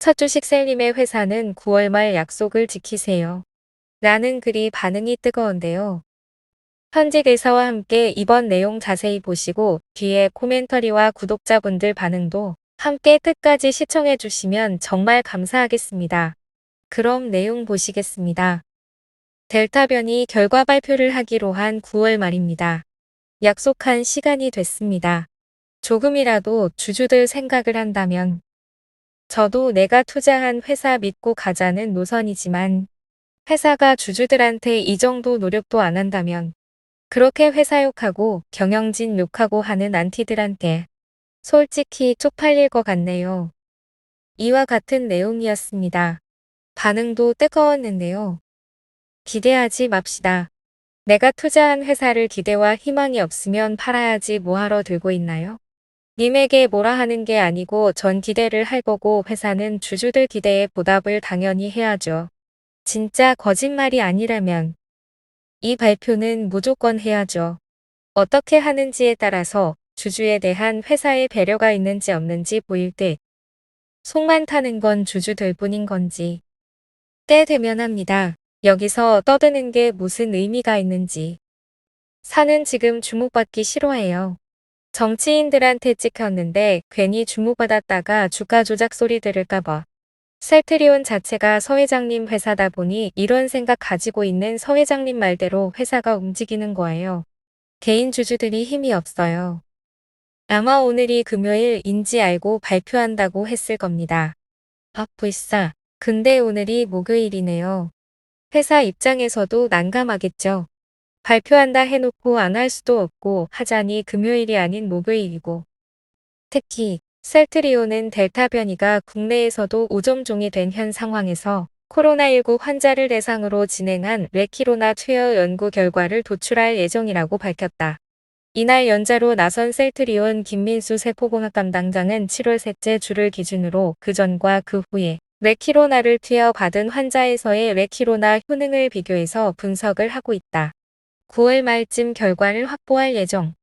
첫 주식 셀님의 회사는 9월 말 약속을 지키세요. 라는 글이 반응이 뜨거운데요. 현직 의사와 함께 이번 내용 자세히 보시고 뒤에 코멘터리와 구독자분들 반응도 함께 끝까지 시청해 주시면 정말 감사하겠습니다. 그럼 내용 보시겠습니다. 델타 변이 결과 발표를 하기로 한 9월 말입니다. 약속한 시간이 됐습니다. 조금이라도 주주들 생각을 한다면 저도 내가 투자한 회사 믿고 가자는 노선이지만 회사가 주주들한테 이 정도 노력도 안 한다면 그렇게 회사 욕하고 경영진 욕하고 하는 안티들한테 솔직히 쪽팔릴 것 같네요. 이와 같은 내용이었습니다. 반응도 뜨거웠는데요. 기대하지 맙시다. 내가 투자한 회사를 기대와 희망이 없으면 팔아야지 뭐하러 들고 있나요? 님에게 뭐라 하는 게 아니고 전 기대를 할 거고 회사는 주주들 기대에 보답을 당연히 해야죠. 진짜 거짓말이 아니라면 이 발표는 무조건 해야죠. 어떻게 하는지에 따라서 주주에 대한 회사의 배려가 있는지 없는지 보일 듯 속만 타는 건 주주들 뿐인 건지 때 되면 합니다. 여기서 떠드는 게 무슨 의미가 있는지. 사는 지금 주목받기 싫어해요. 정치인들한테 찍혔는데 괜히 주목받았다가 주가 조작 소리 들을까봐. 셀트리온 자체가 서 회장님 회사다 보니 이런 생각 가지고 있는 서 회장님 말대로 회사가 움직이는 거예요. 개인 주주들이 힘이 없어요. 아마 오늘이 금요일인지 알고 발표한다고 했을 겁니다. 불싸. 근데 오늘이 목요일이네요. 회사 입장에서도 난감하겠죠. 발표한다 해놓고 안 할 수도 없고 하자니 금요일이 아닌 목요일이고. 특히 셀트리온은 델타 변이가 국내에서도 오점종이 된 현 상황에서 코로나19 환자를 대상으로 진행한 레키로나 투여 연구 결과를 도출할 예정이라고 밝혔다. 이날 연자로 나선 셀트리온 김민수 세포공학 담당자는 7월 셋째 주를 기준으로 그 전과 그 후에 레키로나를 투여받은 환자에서의 레키로나 효능을 비교해서 분석을 하고 있다. 9월 말쯤 결과를 확보할 예정.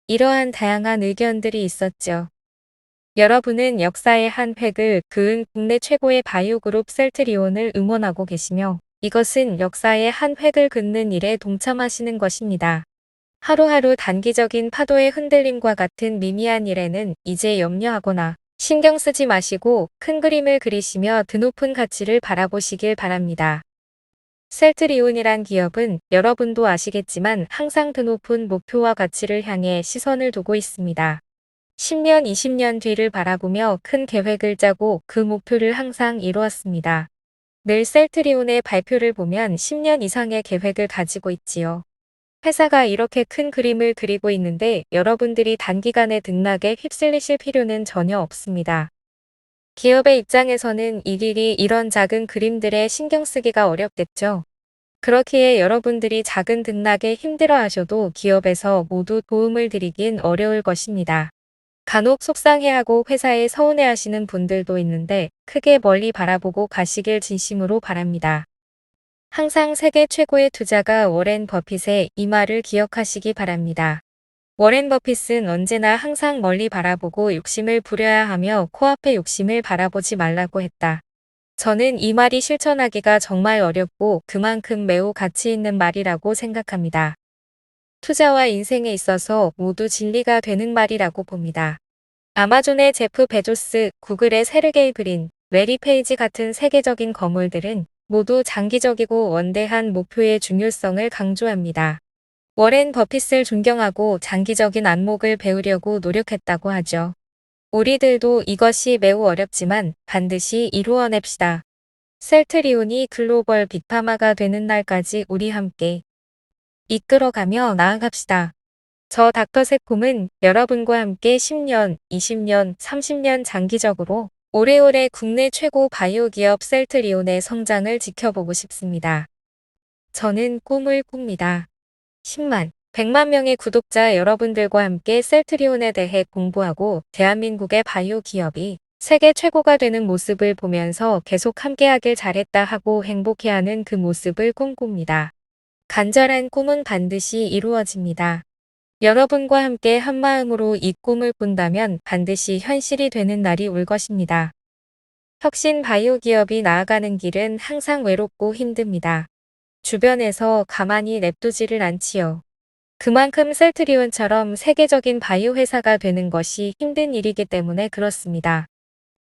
이러한 다양한 의견들이 있었죠. 여러분은 역사의 한 획을 그은 국내 최고의 바이오 그룹 셀트리온을 응원하고 계시며 이것은 역사의 한 획을 긋는 일에 동참하시는 것입니다. 하루하루 단기적인 파도의 흔들림과 같은 미미한 일에는 이제 염려하거나 신경 쓰지 마시고 큰 그림을 그리시며 드높은 가치를 바라보시길 바랍니다. 셀트리온이란 기업은 여러분도 아시겠지만 항상 드높은 목표와 가치를 향해 시선을 두고 있습니다. 10년, 20년 뒤를 바라보며 큰 계획을 짜고 그 목표를 항상 이루었습니다. 늘 셀트리온의 발표를 보면 10년 이상의 계획을 가지고 있지요. 회사가 이렇게 큰 그림을 그리고 있는데 여러분들이 단기간에 등락에 휩쓸리실 필요는 전혀 없습니다. 기업의 입장에서는 일일이 이런 작은 그림들에 신경 쓰기가 어렵겠죠. 그렇기에 여러분들이 작은 등락에 힘들어하셔도 기업에서 모두 도움을 드리긴 어려울 것입니다. 간혹 속상해하고 회사에 서운해하시는 분들도 있는데 크게 멀리 바라보고 가시길 진심으로 바랍니다. 항상 세계 최고의 투자가 워렌 버핏의 이 말을 기억하시기 바랍니다. 워렌 버핏은 언제나 항상 멀리 바라보고 욕심을 부려야 하며 코앞의 욕심을 바라보지 말라고 했다. 저는 이 말이 실천하기가 정말 어렵고 그만큼 매우 가치 있는 말이라고 생각합니다. 투자와 인생에 있어서 모두 진리가 되는 말이라고 봅니다. 아마존의 제프 베조스, 구글의 세르게이 브린, 레리 페이지 같은 세계적인 거물들은 모두 장기적이고 원대한 목표의 중요성을 강조합니다. 워렌 버핏을 존경하고 장기적인 안목을 배우려고 노력했다고 하죠. 우리들도 이것이 매우 어렵지만 반드시 이루어냅시다. 셀트리온이 글로벌 빅파마가 되는 날까지 우리 함께 이끌어가며 나아갑시다. 저 닥터세콤은 여러분과 함께 10년, 20년, 30년 장기적으로 오래오래 국내 최고 바이오 기업 셀트리온의 성장을 지켜보고 싶습니다. 저는 꿈을 꿉니다. 10만, 100만 명의 구독자 여러분들과 함께 셀트리온에 대해 공부하고 대한민국의 바이오 기업이 세계 최고가 되는 모습을 보면서 계속 함께하길 잘했다 하고 행복해하는 그 모습을 꿈꿉니다. 간절한 꿈은 반드시 이루어집니다. 여러분과 함께 한마음으로 이 꿈을 꾼다면 반드시 현실이 되는 날이 올 것입니다. 혁신 바이오 기업이 나아가는 길은 항상 외롭고 힘듭니다. 주변에서 가만히 냅두지를 않지요. 그만큼 셀트리온처럼 세계적인 바이오 회사가 되는 것이 힘든 일이기 때문에 그렇습니다.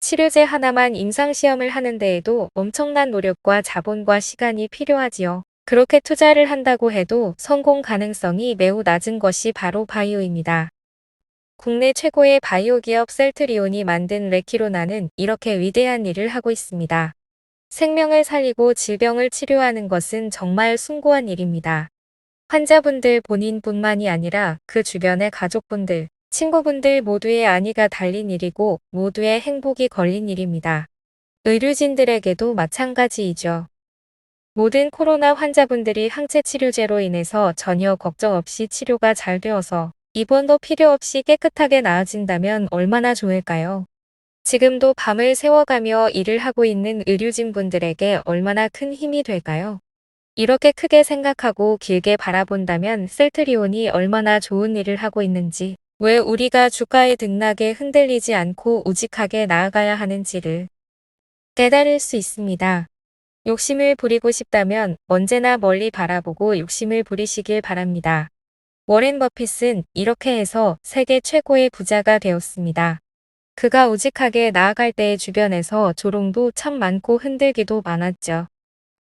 치료제 하나만 임상시험을 하는 데에도 엄청난 노력과 자본과 시간이 필요하지요. 그렇게 투자를 한다고 해도 성공 가능성이 매우 낮은 것이 바로 바이오입니다. 국내 최고의 바이오 기업 셀트리온이 만든 레키로나는 이렇게 위대한 일을 하고 있습니다. 생명을 살리고 질병을 치료하는 것은 정말 숭고한 일입니다. 환자분들 본인뿐만이 아니라 그 주변의 가족분들, 친구분들 모두의 안위가 달린 일이고 모두의 행복이 걸린 일입니다. 의료진들에게도 마찬가지이죠. 모든 코로나 환자분들이 항체 치료제로 인해서 전혀 걱정 없이 치료가 잘 되어서 입원도 필요 없이 깨끗하게 나아진다면 얼마나 좋을까요? 지금도 밤을 새워가며 일을 하고 있는 의료진분들에게 얼마나 큰 힘이 될까요? 이렇게 크게 생각하고 길게 바라본다면 셀트리온이 얼마나 좋은 일을 하고 있는지, 왜 우리가 주가의 등락에 흔들리지 않고 우직하게 나아가야 하는지를 깨달을 수 있습니다. 욕심을 부리고 싶다면 언제나 멀리 바라보고 욕심을 부리시길 바랍니다. 워렌 버핏은 이렇게 해서 세계 최고의 부자가 되었습니다. 그가 우직하게 나아갈 때의 주변에서 조롱도 참 많고 흔들기도 많았죠.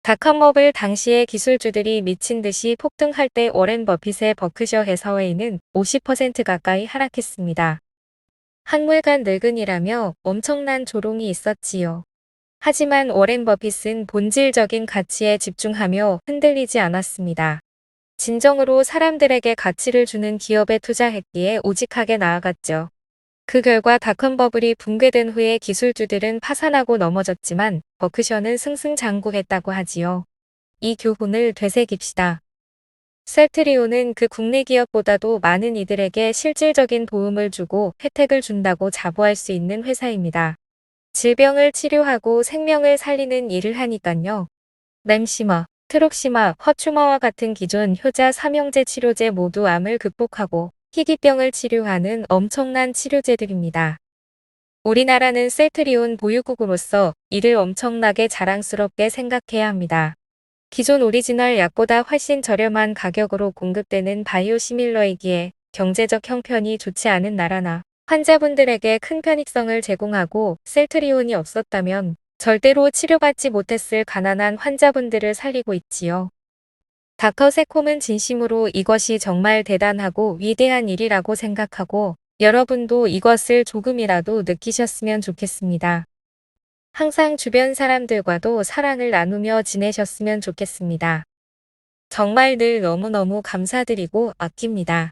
닷컴버블 당시의 기술주들이 미친 듯이 폭등할 때 워렌 버핏의 버크셔 해서웨이는 50% 가까이 하락했습니다. 한물간 늙은이라며 엄청난 조롱이 있었지요. 하지만 워렌 버핏은 본질적인 가치에 집중하며 흔들리지 않았습니다. 진정으로 사람들에게 가치를 주는 기업에 투자했기에 우직하게 나아갔죠. 그 결과 닷컴버블이 붕괴된 후에 기술주들은 파산하고 넘어졌지만 버크셔는 승승장구했다고 하지요. 이 교훈을 되새깁시다. 셀트리온은 그 국내 기업보다도 많은 이들에게 실질적인 도움을 주고 혜택을 준다고 자부할 수 있는 회사입니다. 질병을 치료하고 생명을 살리는 일을 하니깐요. 램시마, 트록시마, 허추마와 같은 기존 효자 삼형제 치료제 모두 암을 극복하고 희귀병을 치료하는 엄청난 치료제들입니다. 우리나라는 셀트리온 보유국으로서 이를 엄청나게 자랑스럽게 생각해야 합니다. 기존 오리지널 약보다 훨씬 저렴한 가격으로 공급되는 바이오시밀러이기에 경제적 형편이 좋지 않은 나라나 환자분들에게 큰 편익성을 제공하고 셀트리온이 없었다면 절대로 치료받지 못했을 가난한 환자분들을 살리고 있지요. 다커세콤은 진심으로 이것이 정말 대단하고 위대한 일이라고 생각하고 여러분도 이것을 조금이라도 느끼셨으면 좋겠습니다. 항상 주변 사람들과도 사랑을 나누며 지내셨으면 좋겠습니다. 정말 늘 너무너무 감사드리고 아낍니다.